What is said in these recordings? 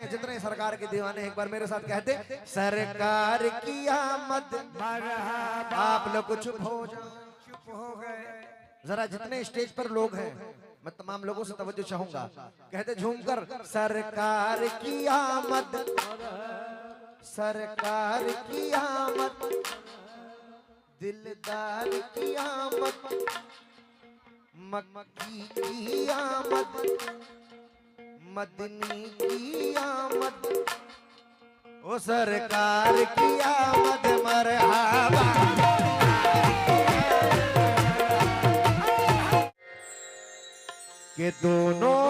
हैं जितने सरकार के दीवाने, एक बार मेरे साथ कहते, सरकार की आमद मरहबा। आप लोग को चुप हो जाओ, चुप हो गए जरा। जितने स्टेज पर लोग हैं मैं तमाम लोगों से तवज्जो चाहूंगा, कहते झूमकर, सरकार की आमद, सरकार की आमद, दिलदार की आमद, मक्की की आमद, मदनी की आमद, ओ सरकार की आमद मरहबा। के दोनों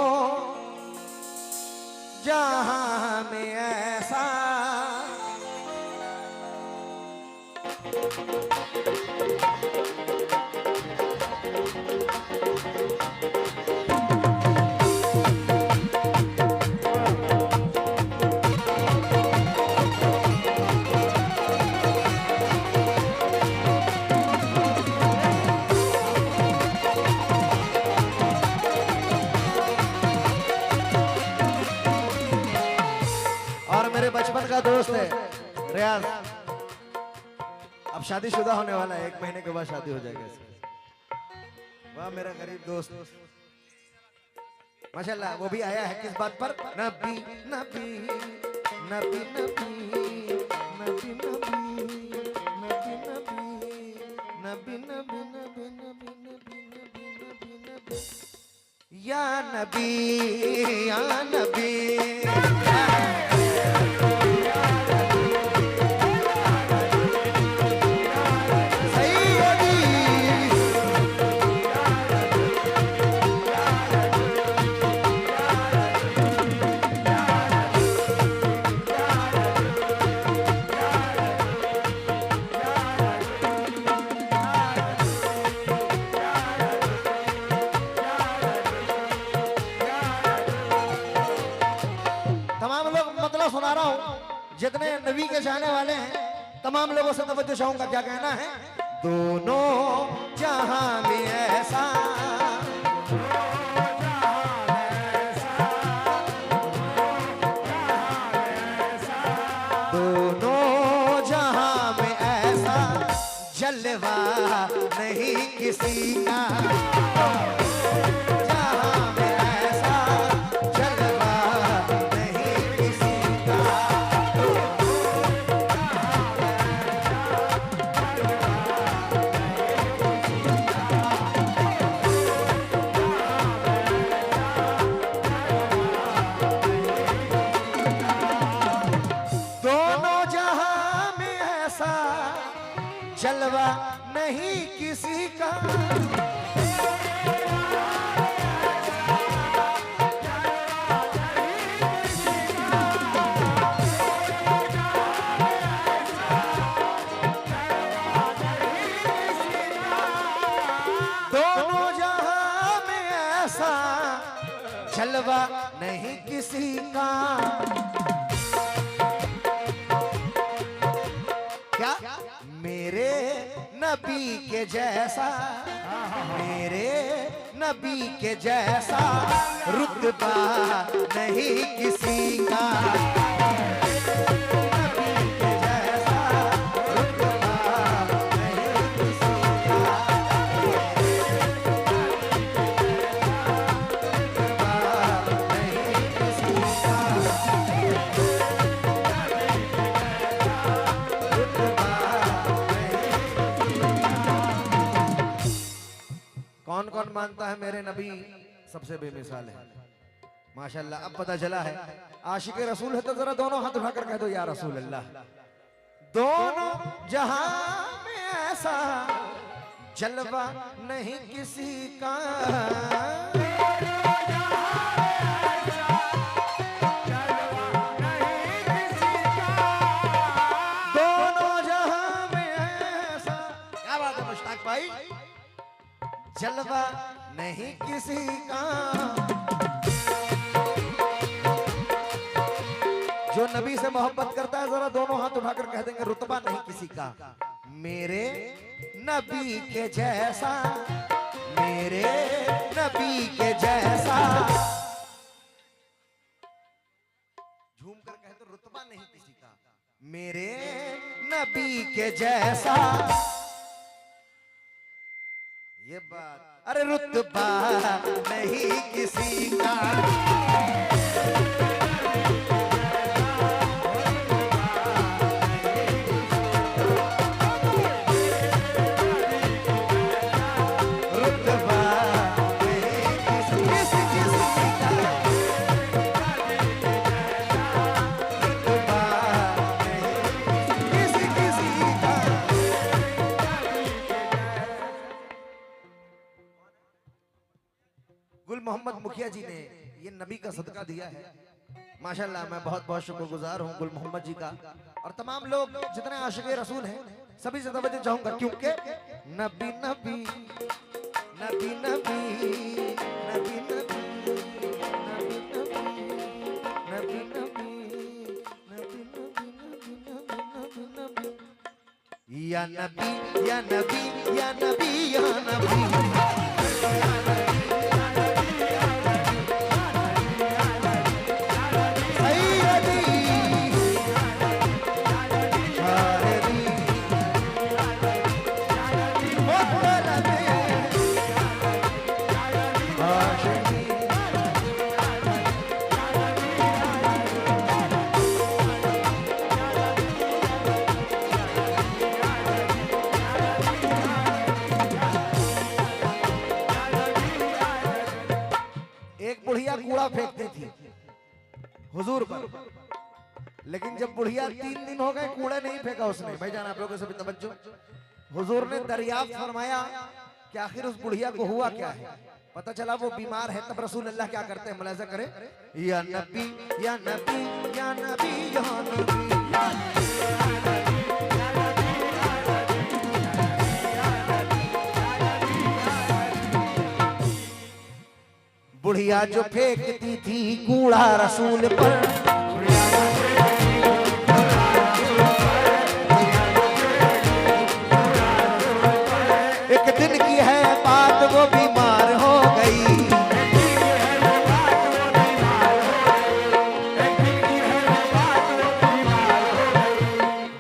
जहां में ऐसा बचपन का दोस्त है रियाज, अब शादीशुदा होने वाला है, 1 महीने के बाद शादी हो जाएगा इसकी। वाह मेरा गरीब दोस्त, माशाल्लाह। वो भी आया है किस बात पर? नबी नबी नबी नबी नबी नबी नबी नबी नबी नबी नबी या नबी या नबी। सुना रहा हूं, जितने नबी के चाहने वाले हैं तमाम लोगों से तवज्जो चाहूंगा। क्या कहना है? दोनों जहां में ऐसा, दोनों जहां में ऐसा जलवा नहीं किसी का। जलवा नहीं किसी का, दोनों जहां में ऐसा जलवा नहीं किसी का। मेरे नबी के जैसा, मेरे नबी के जैसा रुतबा नहीं किसी का। कौन कौन मानता है मेरे नबी सबसे बेमिसाल है? माशाल्लाह। अब पता चला है आशिक रसूल है तो जरा दोनों हाथ उठाकर कह दो या रसूल अल्लाह। दोनों जहां में ऐसा जलवा नहीं किसी का। दोनों जहां में ऐसा, क्या बात है मुश्ताक भाई, जलवा नहीं किसी का। जो नबी से मोहब्बत करता है जरा दोनों हाथ उठाकर कह देंगे रुतबा नहीं किसी का। मेरे नबी के जैसा, मेरे नबी के जैसा। झूम कर कहे तो रुतबा नहीं किसी का, मेरे नबी के जैसा ये बात, अरे रुतबा नहीं किसी का। गुल मोहम्मद मुखिया जी ने ये नबी का सदका दिया है, माशाल्लाह। मैं बहुत बहुत शुक्रगुजार हूँ गुल मोहम्मद जी का, और तमाम लोग जितने आशिक़े रसूल हैं सभी से तवज्जो चाहूंगा, क्योंकि नबी नबी नबी नबी नबी नबी नबी या नबी या नबी या नबी या नबी। बुढ़िया कूड़ा फेंकती थी हुजूर पर, लेकिन जब बुढ़िया 3 दिन हो गए कूड़ा नहीं फेंका उसने। भाईजान आप लोगों से भी तवज्जो, हुजूर ने दरियाफ्त फरमाया कि आखिर उस बुढ़िया को हुआ क्या है। पता चला वो बीमार है। तब रसूल अल्लाह क्या करते हैं, मुलाहिजा करें, या नबी या नबी या नबी या नबी। बुढ़िया जो फेंकती थी कूड़ा रसूल पर, एक दिन की है बात वो बीमार हो गई।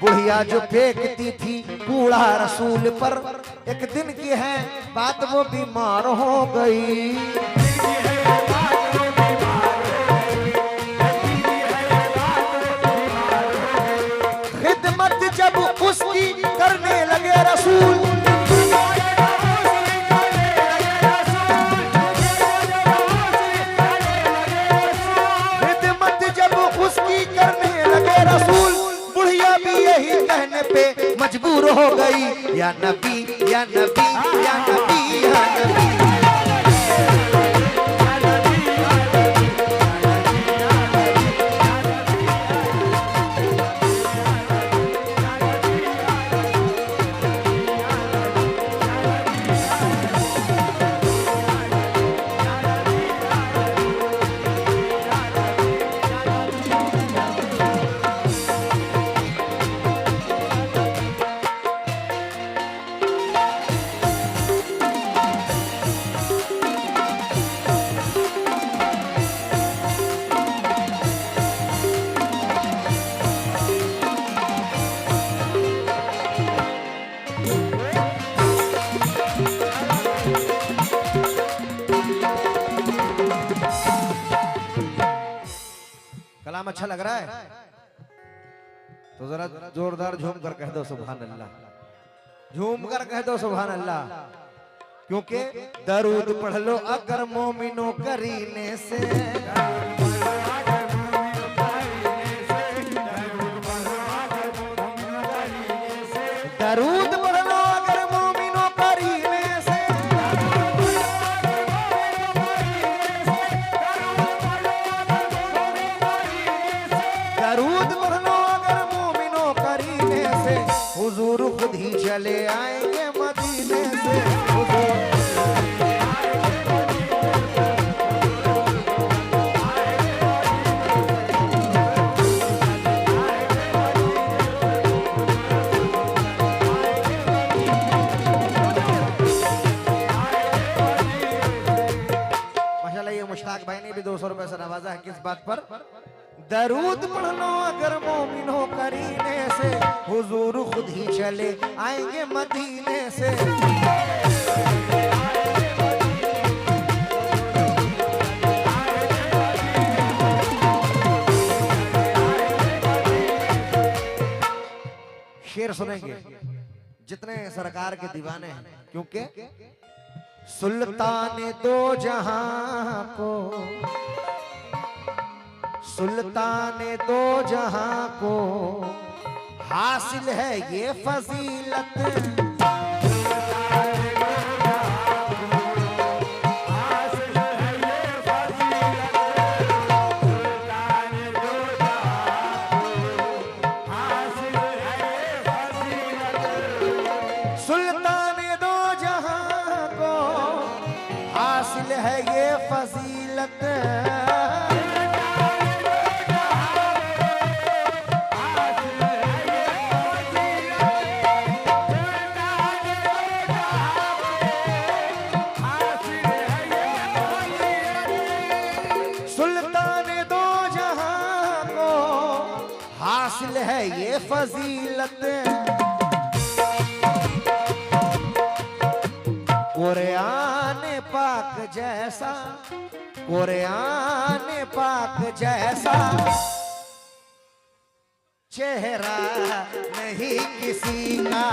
बुढ़िया जो फेंकती थी कूड़ा रसूल पर, एक दिन की है बात वो बीमार हो गई। खिदमत जब उसकी करने लगे रसूल, खिदमत जब उसकी करने लगे रसूल, बुढ़िया भी यही कहने पे मजबूर हो गई, या नबी या नबी या नबी या नबी। कलाम अच्छा लग रहा है तो जरा जोरदार झूम कर कह दो सुभान अल्लाह। झूम कर कह दो सुभान अल्लाह, क्योंकि दरूद पढ़ लो अगर मोमिनो करीने से, दरूद पढ़ लो अगर मोमिनो करीने से, दरूद पढ़ लो अगर मोमिनो करीने से, हुजूर खुद ही चले आएंगे मदीने से। माशाल्लाह ये मुश्ताक भाई ने भी 200 रुपए से नवाजा है, किस बात पर, दरूद पढ़ लो अगर मोमिनो करीने से, हुजूर खुद ही चले आएंगे मदीने से। शेर सुनेंगे जितने सरकार के दीवाने हैं, क्योंकि सुल्तान दो जहां को, सुल्तान दो जहां को हासिल है ये फजीलत। है ये फजीलत, सुल्तान दो जहां को हासिल है ये फजीलत। कुरान पाक जैसा, कुरान पाक जैसा चेहरा नहीं किसी का।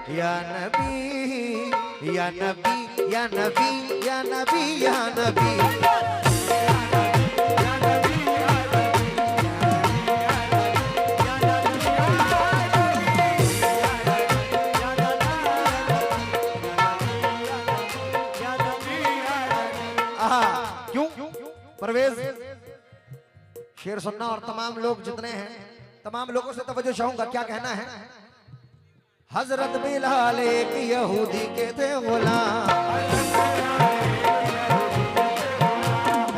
या नबी या नबी या नबी या नबी या नबी। क्यों परवेज शेर सुनना, और तमाम लोग जितने हैं तमाम लोगों से तवज्जो चाहूंगा। क्या कहना है? हजरत बिलाल एक यहूदी के थे गुलाम,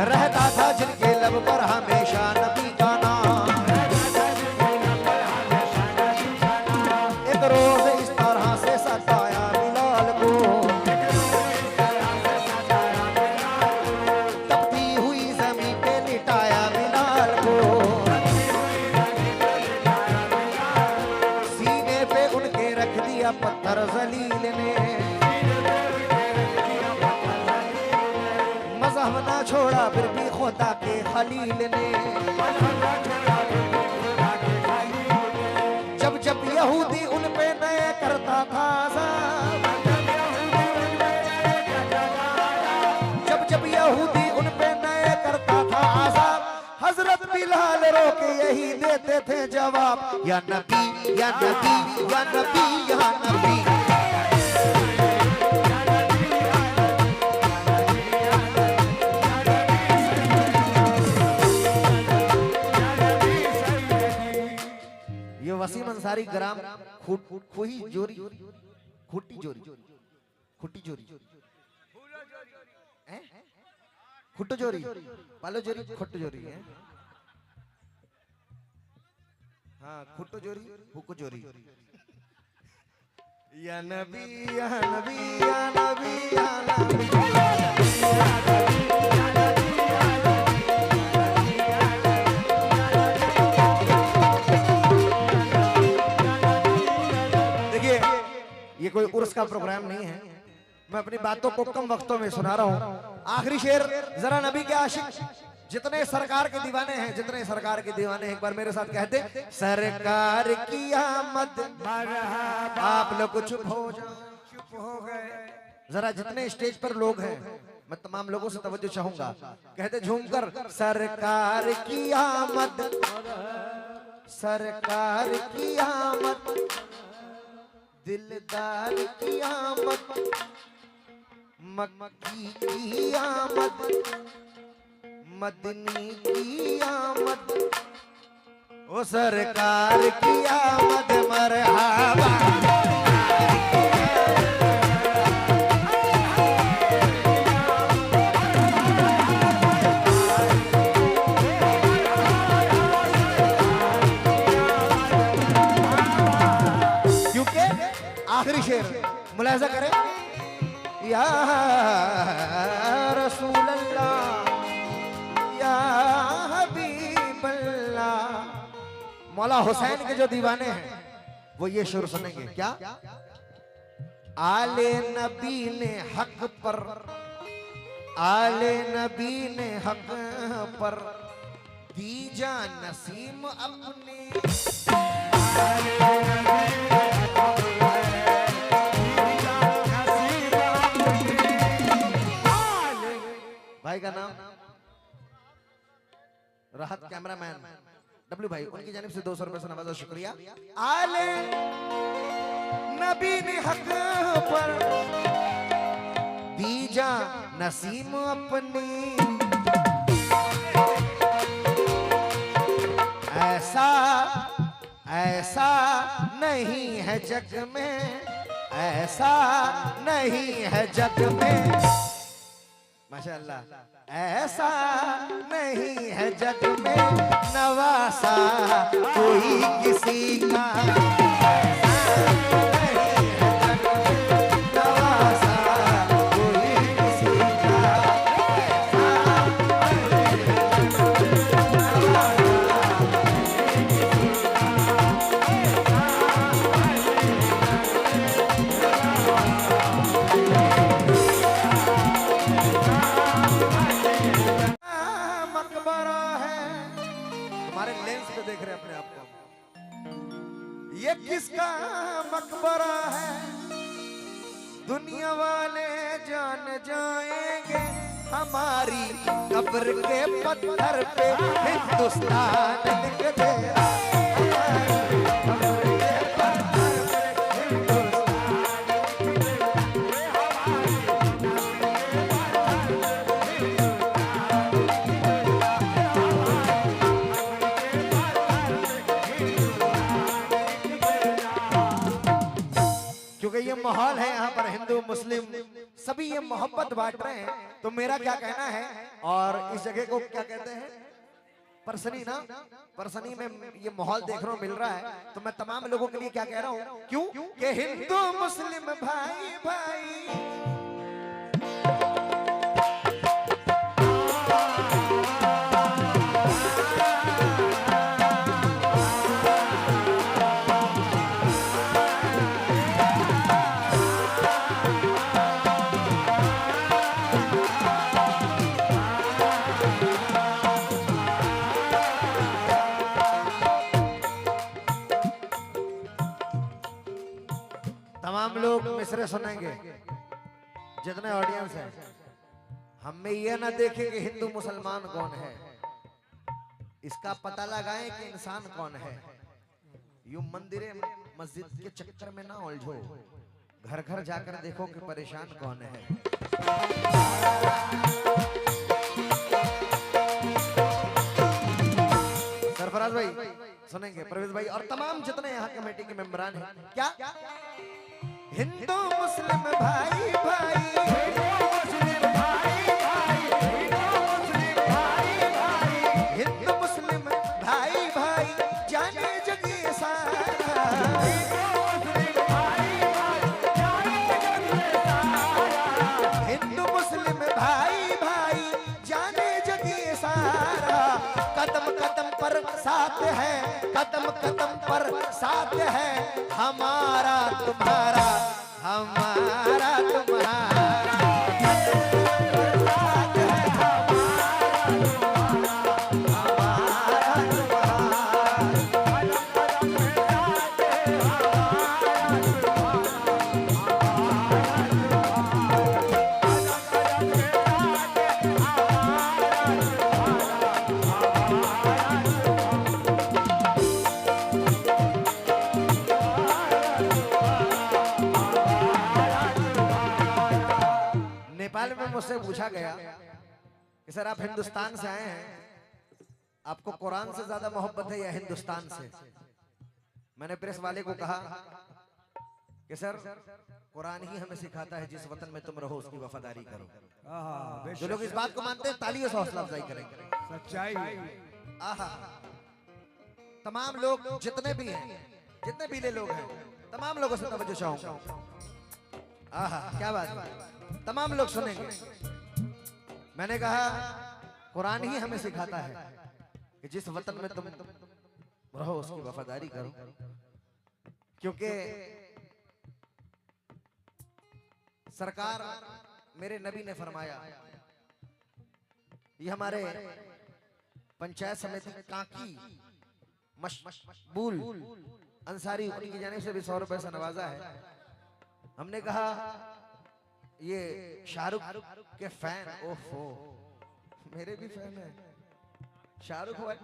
रहता था जिनके लब पर हमेशा नबी का नाम। एक रोज इस तरह से सताया बिलाल को, तपती हुई जमीन पे लिटाया बिलाल को, सीने पे उनके रख दिया पत्थर जलील ने। मजहब ना छोड़ा फिर भी खुदा के खलील ने। जब जब यहूदी उन पे नए करता था आज़ाद, जब जब यहूदी उन पे नए करता था आज़ाद, हजरत बिलाल रो के यही देते थे जवाब, या नबी या नबी या नबी या नबी। ये वसीम अंसारी ग्राम खोही जोरी खुट्टी जोरी खुट्टी जोरी खुट्टो जोरी पालो जोरी खुट्टो जोरी है। हाँ खुट्टो जोरी हुक्को जोरी। या नबी या नबी या नबी या नबी। देखिए ये कोई उर्स का प्रोग्राम नहीं है, मैं अपनी बातों को कम वक्तों में सुना रहा हूँ। आखिरी शेर जरा नबी के आशिक जितने सरकार के दीवाने हैं, जितने सरकार के दीवाने हैं, एक बार मेरे साथ कहते, सरकार की आमद आप लोग चुप हो जाओ। चुप हो गए जरा, जितने स्टेज पर लोग हैं मैं तमाम लोगों से तवज्जो चाहूंगा। कहते झूमकर, सरकार की आमद, सरकार की आमद, दिलदार की आमद, मक्की की आमद, मदनी की आमद, ओ सरकार की आमद मरहबा। आखिरी शेर मुलाहिजा करें। या रसूल अल्लाह या हबीब अल्लाह। मौला हुसैन के जो दीवाने हैं वो ये शेर सुनेंगे। क्या? आले नबी ने हक पर, आले नबी ने हक पर दीजा नसीम अपने। भाई का नाम राहत कैमरामैन डब्ल्यू भाई, उनकी जानिब से 200 रुपए से नवाजा, शुक्रिया। आले नबी ने हक पर दीजा नसीम अपनी। ऐसा ऐसा नहीं है जग में, ऐसा नहीं है जग में, माशाअल्लाह, ऐसा नहीं है जग में नवासा कोई किसी का। देख रहे अपने आप को, ये किसका मकबरा है? दुनिया वाले जान जाएंगे हमारी कब्र के पत्थर पे हिंदुस्तान लिख दे। क्योंकि ये माहौल है यहाँ पर हिंदू मुस्लिम सभी ये मोहब्बत बांट रहे हैं, तो मेरा क्या कहना है। और इस जगह को क्या कहते हैं? परसनी ना, परसनी में ये माहौल देखने को मिल रहा है। तो मैं तमाम लोगों के लिए क्या कह रहा हूँ, क्यों कि हिंदू मुस्लिम भाई भाई। तमाम लोग मिसरे सुनेंगे, जितने ऑडियंस है, हमें यह ना देखें कि हिंदू मुसलमान कौन है, इसका पता लगाएं कि इंसान कौन है। यूं मंदिरे मस्जिद के चक्कर में ना उलझो, घर घर जाकर देखो कि परेशान कौन है। सरफराज भाई सुनेंगे, परवेज भाई और तमाम जितने यहाँ कमेटी के मेंबरान हैं। क्या हिंदू मुस्लिम भाई भाई, हिंदू मुस्लिम भाई भाई, हिंदू मुस्लिम भाई भाई जाने जगे सारा, हिंदू मुस्लिम भाई भाई जाने जगे सारा। कदम कदम पर साथ है, कदम कदम पर साथ है, हमारा तुम्हारा हमारा तुम्हारा। नेपाल में मुझसे पूछा गया कि सर आप हिंदुस्तान से आए हैं, आपको कुरान से ज्यादा मोहब्बत है या हिंदुस्तान से? मैंने प्रेस वाले को कहा कि सर कुरान ही हमें सिखाता है जिस वतन में तुम रहो उसकी वफादारी करो। जो लोग इस बात को मानते हैं तालियों से हौसला अफजाई करेंगे। सच्चाई। आहा, तमाम लोग जितने भी हैं, जितने पीले लोग हैं, तमाम लोगों से तवज्जो चाहूंगा। आहा, क्या बात है, तमाम लोग सुनेंगे। मैंने कहा कुरान ही हमें सिखाता है कि जिस वतन में तुम रहो उसकी वफादारी करो, क्योंकि सरकार मेरे नबी ने फरमाया, ये हमारे पंचायत समिति काकी मशबूल अंसारी उनकी जानिब से भी 100 रुपए से नवाजा है। हमने कहा ये शाहरुख के फैन, ओहो मेरे भी फैन है शाहरुख वाले,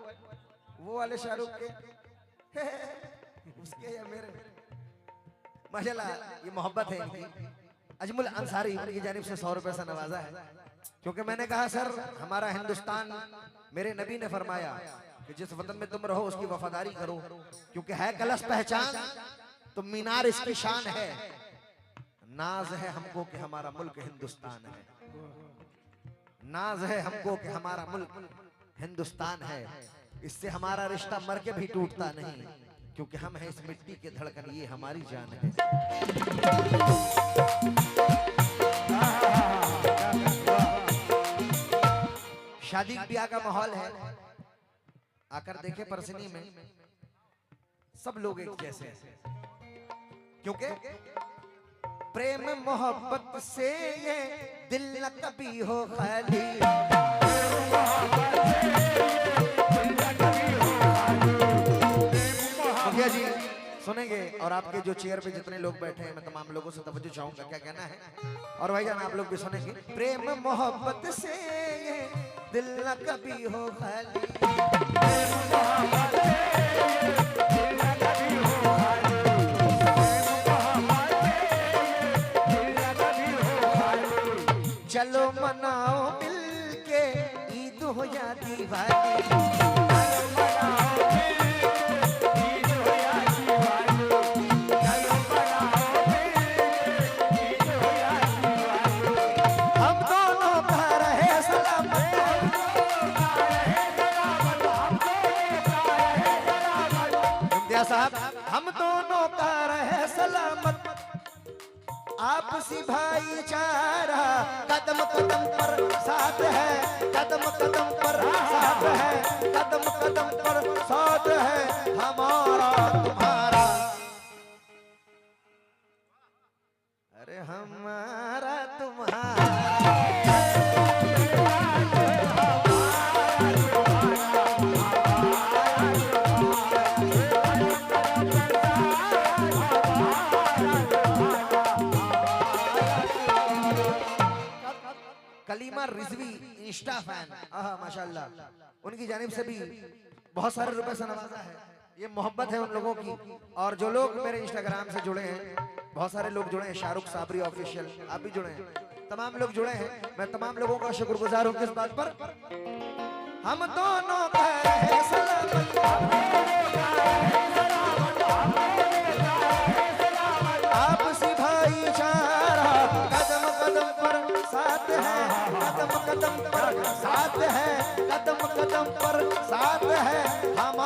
वो वाले शाहरुख के उसके या मेरे, माशाल्लाह ये मोहब्बत है इनकी। अजमुल अंसारी उनकी जानिब से 100 रुपए से नवाजा है, क्योंकि मैंने कहा सर हमारा हिंदुस्तान, मेरे नबी ने फरमाया कि जिस वतन में तुम रहो उसकी वफादारी करो, क्योंकि है कलश पहचान तो मीनार इसकी शान है। नाज है हमको कि हमारा मुल्क हिंदुस्तान है, नाज है हमको कि हमारा मुल्क हिंदुस्तान है। इससे हमारा रिश्ता मर के भी टूटता नहीं, क्योंकि हम हैं इस मिट्टी के धड़कन, ये हमारी जान है। शादी ब्याह का माहौल है, आकर देखे परसनी में सब लोग एक जैसे हैं, क्योंकि प्रेम मोहब्बत से ये दिल न कभी हो खाली। मुखिया जी सुनेंगे, और आपके जो चेयर पे जितने लोग बैठे हैं मैं तमाम लोगों से तवज्जो चाहूंगा क्या कहना है। और भाईजान आप लोग भी सुनेंगे। प्रेम मोहब्बत से ये दिल न कभी हो खाली, चलो मनाओ मिलके ईद हो या दिवाली। हम दोनों का रहे सलामत, इम्तियाज साहब, हम दोनों का रहे सलामत, आपसी भाईचारा कदम कदम पर साथ है, कदम कदम पर साथ है, कदम कदम पर साथ है हमारा तुम्हारा। अरे हमारा तुम्हारा, कलीमा रिजवी इंस्टा फैन, आहा माशाल्लाह, उनकी जानिब से भी बहुत सारे रुपए से नवाजा है। ये मोहब्बत है उन लोगों की। और जो लोग मेरे इंस्टाग्राम से जुड़े हैं, बहुत सारे लोग जुड़े हैं, शाहरुख साबरी ऑफिशियल आप भी जुड़े हैं, तमाम लोग जुड़े हैं, मैं तमाम लोगों का शुक्रगुजार हूँ। किस बात पर? हम दोनों का है सलामत, आपसी भाईचारा कदम कदम पर साथ है, कदम कदम पर साथ है, कदम कदम पर साथ है हम